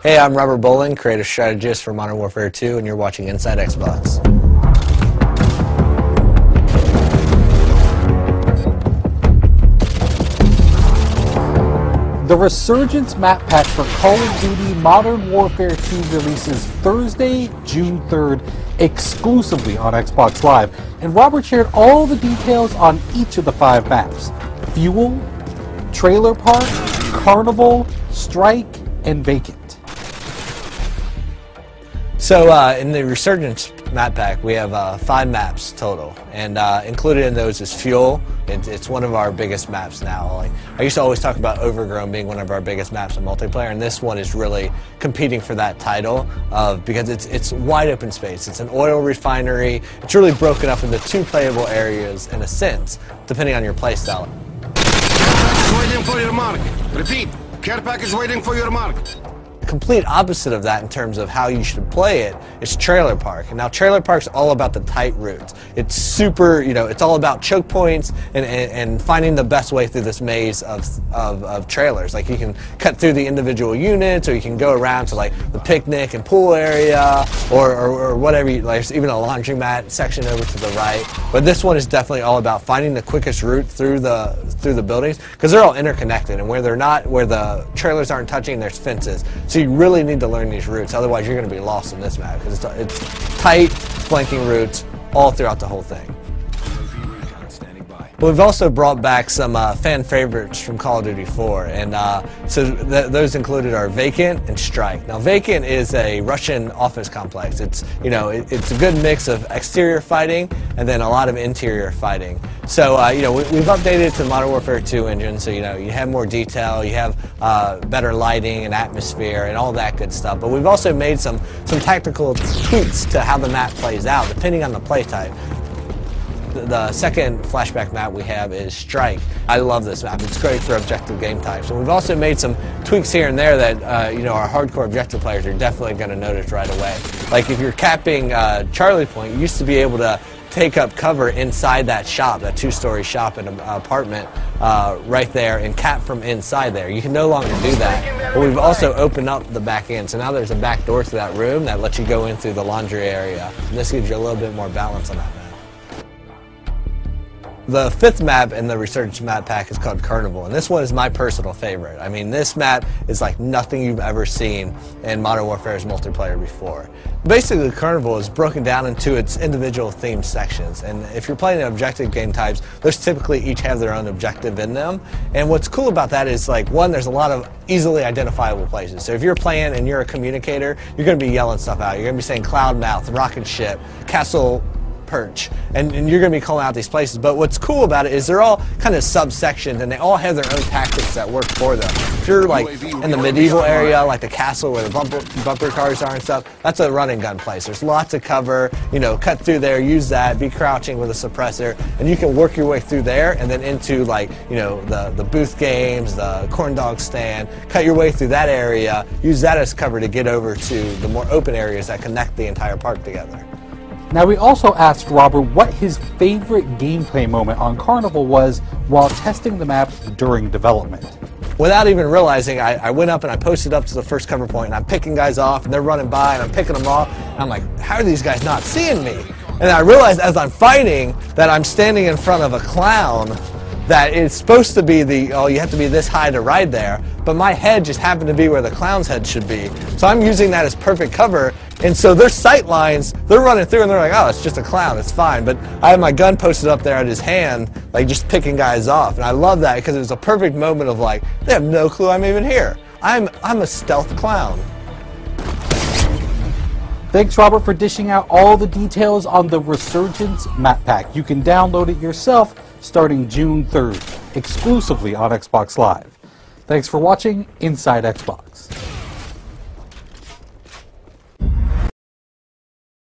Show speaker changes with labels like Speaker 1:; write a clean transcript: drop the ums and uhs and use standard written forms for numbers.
Speaker 1: Hey, I'm Robert Bolin, creative strategist for Modern Warfare 2, and you're watching Inside Xbox.
Speaker 2: The Resurgence map pack for Call of Duty Modern Warfare 2 releases Thursday, June 3rd, exclusively on Xbox Live, and Robert shared all the details on each of the 5 maps: Fuel, Trailer Park, Carnival, Strike, and Vacant.
Speaker 1: So in the Resurgence map pack, we have 5 maps total, and included in those is Fuel. It's one of our biggest maps now. Like, I used to always talk about Overgrown being one of our biggest maps in multiplayer, and this one is really competing for that title because it's wide open space. It's an oil refinery. It's really broken up into 2 playable areas in a sense, depending on your playstyle.
Speaker 3: Waiting for your mark. Repeat. Care package waiting for your mark.
Speaker 1: The complete opposite of that in terms of how you should play it is Trailer Park. And now Trailer Park's all about the tight routes. It's super, it's all about choke points and finding the best way through this maze of trailers. Like, you can cut through the individual units, or you can go around to like the picnic and pool area, or whatever. There's even a laundromat section over to the right. But this one is definitely all about finding the quickest route through the buildings, because they're all interconnected, and where the trailers aren't touching, there's fences. So you really need to learn these routes, otherwise you're going to be lost in this map, because it's tight, flanking routes all throughout the whole thing. But we've also brought back some fan favorites from Call of Duty 4, and so those included are Vacant and Strike. Now, Vacant is a Russian office complex. It's it's a good mix of exterior fighting and then a lot of interior fighting. So we've updated it to the Modern Warfare 2 engine, so you have more detail, you have better lighting and atmosphere and all that good stuff. But we've also made some tactical tweaks to how the map plays out depending on the play type. The second flashback map we have is Strike. I love this map. It's great for objective game types. And we've also made some tweaks here and there that our hardcore objective players are definitely going to notice right away. Like, if you're capping Charlie Point, you used to be able to take up cover inside that shop, that 2-story shop in an apartment right there, and cap from inside there. You can no longer do that. But we've also opened up the back end, so now there's a back door to that room that lets you go in through the laundry area. And this gives you a little bit more balance on that map. The 5th map in the Resurgence map pack is called Carnival, and this one is my personal favorite. I mean, this map is like nothing you've ever seen in Modern Warfare's multiplayer before. Basically, Carnival is broken down into its individual themed sections, and if you're playing objective game types, those typically each have their own objective in them. And what's cool about that is, like, one, there's a lot of easily identifiable places. So if you're playing and you're a communicator, you're going to be yelling stuff out. You're going to be saying Cloud Mouth, Rocket Ship, Castle Perch, and you're going to be calling out these places. But what's cool about it is they're all kind of subsections, and they all have their own tactics that work for them. If you're like in the medieval area, like the castle where the bumper cars are and stuff, that's a run and gun place. There's lots of cover, cut through there, use that, be crouching with a suppressor, and you can work your way through there and then into, like, the booth games, the corn dog stand, cut your way through that area, use that as cover to get over to the more open areas that connect the entire park together.
Speaker 2: Now, we also asked Robert what his favorite gameplay moment on Carnival was while testing the map during development.
Speaker 1: Without even realizing, I went up and I posted up to the first cover point, and I'm picking guys off, and they're running by, and I'm picking them off, and I'm like, how are these guys not seeing me? And I realized as I'm fighting that I'm standing in front of a clown that it's supposed to be you have to be this high to ride there, but my head just happened to be where the clown's head should be. So I'm using that as perfect cover, and so their sight lines, they're running through and they're like, oh, it's just a clown, it's fine. But I have my gun posted up there at his hand, like just picking guys off, and I love that because it was a perfect moment of like, they have no clue I'm even here. I'm a stealth clown.
Speaker 2: Thanks, Robert, for dishing out all the details on the Resurgence map pack. You can download it yourself starting June 3rd, exclusively on Xbox Live. Thanks for watching Inside Xbox.